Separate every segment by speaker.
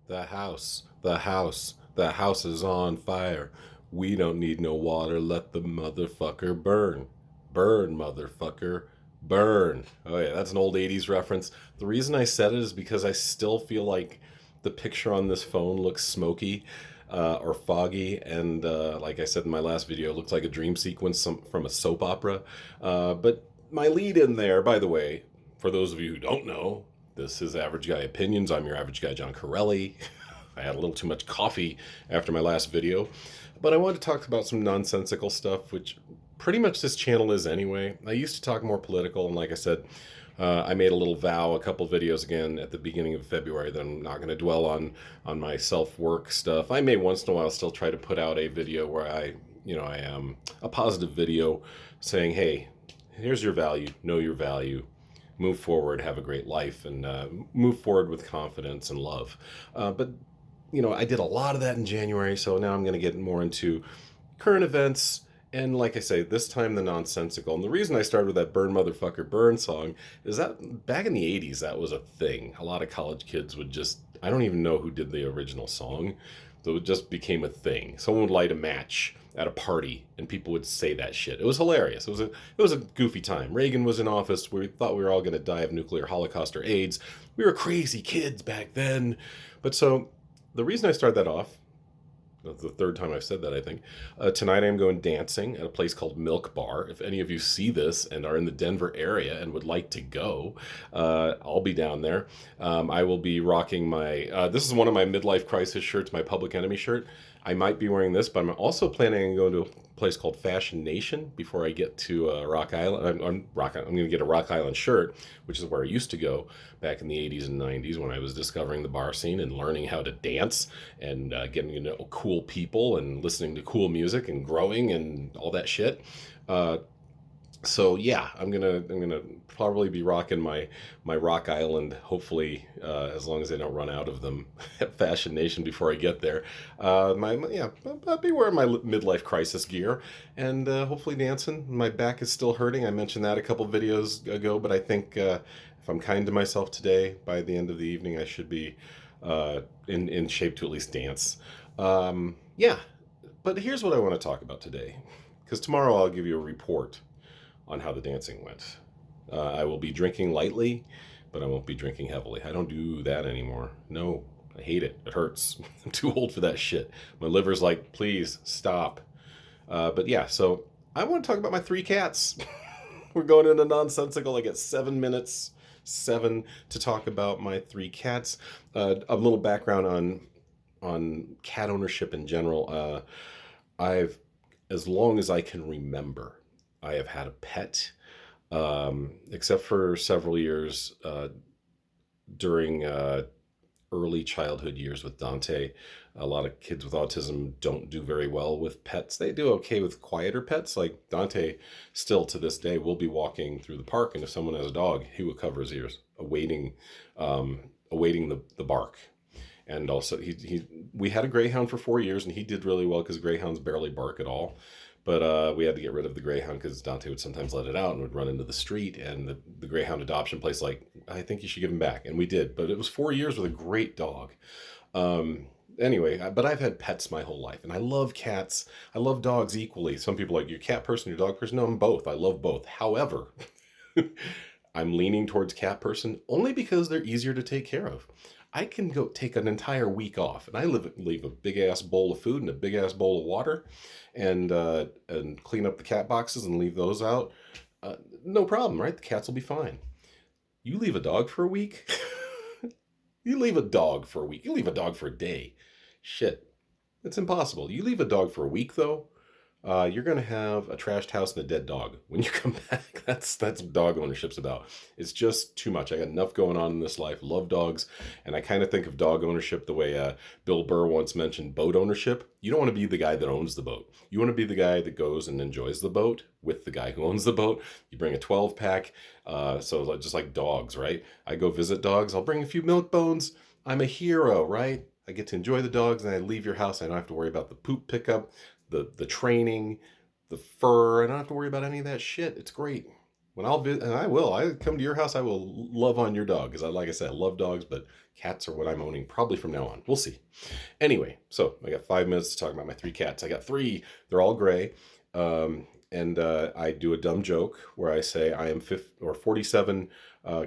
Speaker 1: The house is on fire. We don't need no water. Let the motherfucker burn. Burn, motherfucker. Burn. Oh, yeah, that's an old 80s reference. The reason I said it is because I still feel like the picture on this phone looks smoky or foggy. And like I said in my last video, it looks like a dream sequence from a soap opera. But my lead in there, by the way, for those of you who don't know, this is Average Guy Opinions. I'm your average guy, John Corelli. I had a little too much coffee after my last video, but I wanted to talk about some nonsensical stuff, which pretty much this channel is anyway. I used to talk more political, and like I said, I made a little vow a couple videos again at the beginning of February that I'm not going to dwell on my self-work stuff. I may once in a while still try to put out a video where I am a positive video saying, hey, here's your value, know your value, move forward, have a great life, and move forward with confidence and love. But I did a lot of that in January, so now I'm going to get more into current events. And like I say, this time the nonsensical. And the reason I started with that Burn Motherfucker Burn song is that back in the 80s, that was a thing. A lot of college kids would just, I don't even know who did the original song, so it just became a thing. Someone would light a match at a party and people would say that shit. It was hilarious. It was a goofy time. Reagan was in office. We thought we were all going to die of nuclear holocaust or AIDS. We were crazy kids back then. But so the reason I started that off, that's the third time I've said that, I think. Tonight I'm going dancing at a place called Milk Bar. If any of you see this and are in the Denver area and would like to go, I'll be down there. I will be rocking this is one of my midlife crisis shirts, my Public Enemy shirt. I might be wearing this, but I'm also planning on going to a place called Fashion Nation before I get to Rock Island. I'm going to get a Rock Island shirt, which is where I used to go back in the 80s and 90s when I was discovering the bar scene and learning how to dance and getting to know cool people and listening to cool music and growing and all that shit. So yeah, I'm gonna probably be rocking my Rock Island. Hopefully, as long as they don't run out of them at Fashion Nation before I get there. I'll be wearing my midlife crisis gear and hopefully dancing. My back is still hurting. I mentioned that a couple videos ago, but I think if I'm kind to myself today, by the end of the evening, I should be in shape to at least dance. Yeah, but here's what I want to talk about today, because tomorrow I'll give you a report on how the dancing went. I will be drinking lightly, but I won't be drinking heavily. I don't do that anymore. No, I hate it. It hurts. I'm too old for that shit. My liver's like, please stop. But yeah, so I want to talk about my three cats. We're going into nonsensical. I get 7 minutes, to talk about my three cats. A little background on cat ownership in general. As long as I can remember, I have had a pet, except for several years during early childhood years with Dante. A lot of kids with autism don't do very well with pets. They do okay with quieter pets. Like Dante, still to this day, will be walking through the park, and if someone has a dog, he will cover his ears, awaiting the bark. And also, we had a greyhound for 4 years, and he did really well because greyhounds barely bark at all. But we had to get rid of the greyhound because Dante would sometimes let it out and would run into the street. And the greyhound adoption place, like, I think you should give him back. And we did. But it was 4 years with a great dog. Anyway, but I've had pets my whole life. And I love cats. I love dogs equally. Some people are like, you're a cat person, you're a dog person. No, I'm both. I love both. However, I'm leaning towards cat person only because they're easier to take care of. I can go take an entire week off, and I leave a big ass bowl of food and a big ass bowl of water, and clean up the cat boxes and leave those out. No problem, right? The cats will be fine. You leave a dog for a week. You leave a dog for a week. You leave a dog for a day. Shit, it's impossible. You leave a dog for a week though. You're going to have a trashed house and a dead dog when you come back. That's what dog ownership's about. It's just too much. I got enough going on in this life. Love dogs. And I kind of think of dog ownership the way Bill Burr once mentioned boat ownership. You don't want to be the guy that owns the boat. You want to be the guy that goes and enjoys the boat with the guy who owns the boat. You bring a 12-pack. So just like dogs, right? I go visit dogs. I'll bring a few milk bones. I'm a hero, right? I get to enjoy the dogs, and I leave your house. I don't have to worry about the poop pickup, the training, the fur. I don't have to worry about any of that shit. It's great. when I'll visit, and I come to your house, I will love on your dog because like I said, I love dogs, but cats are what I'm owning probably from now on. We'll see. Anyway, so I got 5 minutes to talk about my three cats. I got three. They're all gray. And I do a dumb joke where I say I am 47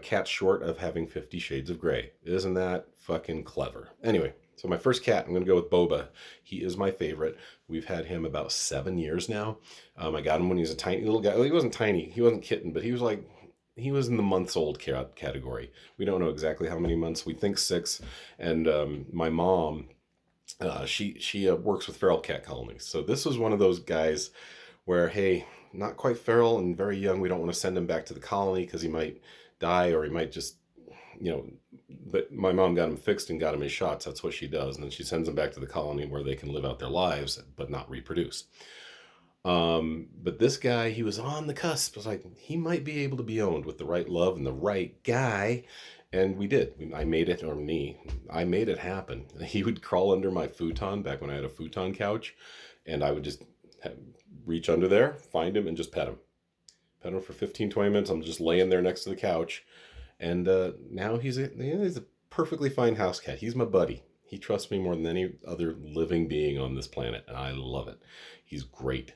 Speaker 1: cats short of having 50 shades of gray. Isn't that fucking clever? Anyway, so my first cat, I'm going to go with Boba. He is my favorite. We've had him about 7 years now. I got him when he was a tiny little guy. Well, he wasn't tiny. He wasn't kitten, but he was in the months old category. We don't know exactly how many months. We think 6. And my mom, she works with feral cat colonies. So this was one of those guys where, hey, not quite feral and very young, we don't want to send him back to the colony because he might die or he might just, but my mom got him fixed and got him his shots. That's what she does. And then she sends him back to the colony where they can live out their lives, but not reproduce. But this guy, he was on the cusp. I was like, he might be able to be owned with the right love and the right guy. And we did. I made it happen. He would crawl under my futon back when I had a futon couch, and I would just reach under there, find him, and just pet him. Pet him for 15, 20 minutes. I'm just laying there next to the couch. And now he's a perfectly fine house cat. He's my buddy. He trusts me more than any other living being on this planet, and I love it. He's great.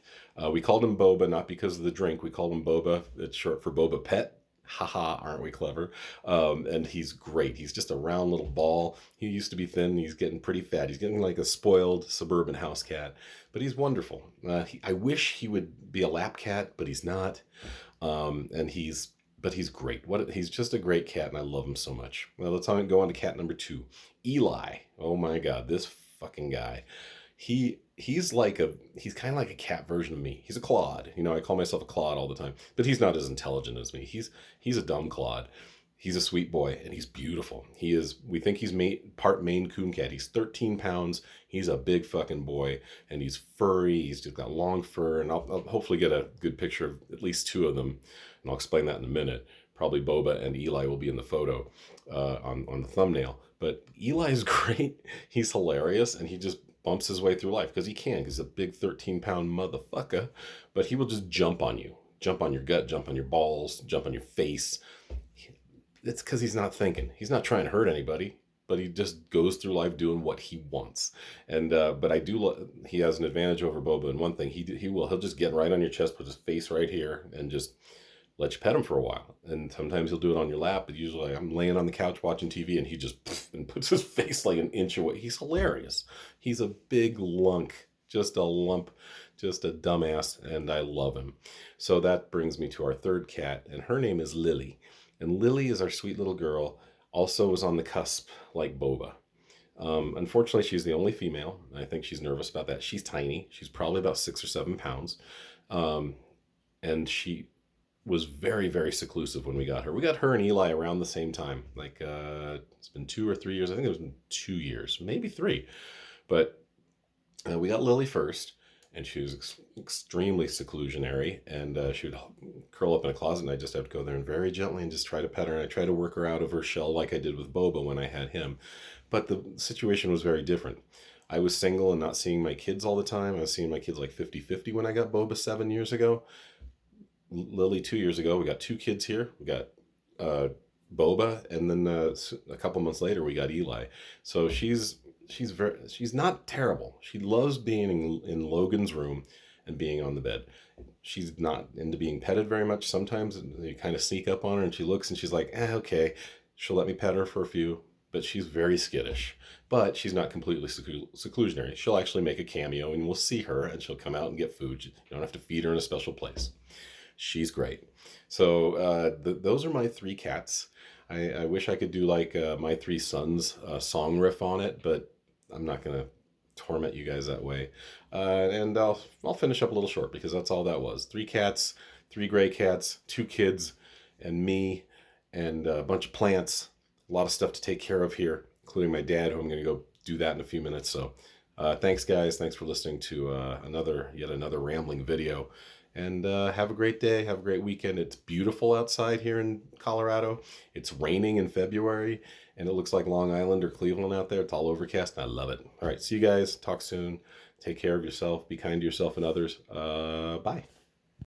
Speaker 1: We called him Boba, not because of the drink. We called him Boba. It's short for Boba Pet. Haha, aren't we clever? And he's great. He's just a round little ball. He used to be thin. He's getting pretty fat. He's getting like a spoiled suburban house cat, but he's wonderful. I wish he would be a lap cat, but he's not. But he's great. He's just a great cat, and I love him so much. Well, let's go on to cat number 2, Eli. Oh my God, this fucking guy. He's kind of like a cat version of me. He's a clod. I call myself a clod all the time, but he's not as intelligent as me. He's a dumb clod. He's a sweet boy, and he's beautiful. We think he's part Maine Coon cat. He's 13 pounds. He's a big fucking boy, and he's furry. He's just got long fur, and I'll hopefully get a good picture of at least 2 of them, and I'll explain that in a minute. Probably Boba and Eli will be in the photo on the thumbnail. But Eli's great. He's hilarious, and he just bumps his way through life because he's a big 13-pound motherfucker, but he will just jump on you, jump on your gut, jump on your balls, jump on your face. It's because he's not thinking. He's not trying to hurt anybody, but he just goes through life doing what he wants. And but he has an advantage over Boba in one thing. He'll just get right on your chest, put his face right here, and just let you pet him for a while. And sometimes he'll do it on your lap, but usually I'm laying on the couch watching TV and he just and puts his face like an inch away. He's hilarious. He's a big lunk, just a lump, just a dumbass, and I love him. So that brings me to our third cat, and her name is Lily. And Lily is our sweet little girl, also was on the cusp like Boba. Unfortunately, she's the only female. I think she's nervous about that. She's tiny. She's probably about 6 or 7 pounds. And she was very, very seclusive when we got her. We got her and Eli around the same time. Like, it's been 2 or 3 years. I think it was 2 years, maybe 3. But we got Lily first, and she was extremely seclusionary, and she would curl up in a closet, and I just have to go there and very gently and just try to pet her, and I try to work her out of her shell like I did with Boba when I had him. But the situation was very different. I was single and not seeing my kids all the time. I was seeing my kids like 50-50 when I got Boba 7 years ago. Lily 2 years ago. We got 2 kids here. We got Boba, and then a couple months later we got Eli. So she's not terrible. She loves being in Logan's room and being on the bed. She's not into being petted very much. Sometimes you kind of sneak up on her and she looks and she's like, okay. She'll let me pet her for a few, but she's very skittish. But she's not completely seclusionary. She'll actually make a cameo and we'll see her and she'll come out and get food. You don't have to feed her in a special place. She's great. So those are my 3 cats. I wish I could do like my 3 sons song riff on it, but I'm not going to torment you guys that way. And I'll finish up a little short because that's all that was. 3 cats, 3 gray cats, 2 kids, and me, and a bunch of plants. A lot of stuff to take care of here, including my dad, who I'm going to go do that in a few minutes. So thanks, guys. Thanks for listening to yet another rambling video. And have a great day. Have a great weekend. It's beautiful outside here in Colorado. It's raining in February, and it looks like Long Island or Cleveland out there. It's all overcast, and I love it. All right, see you guys. Talk soon. Take care of yourself. Be kind to yourself and others. Bye.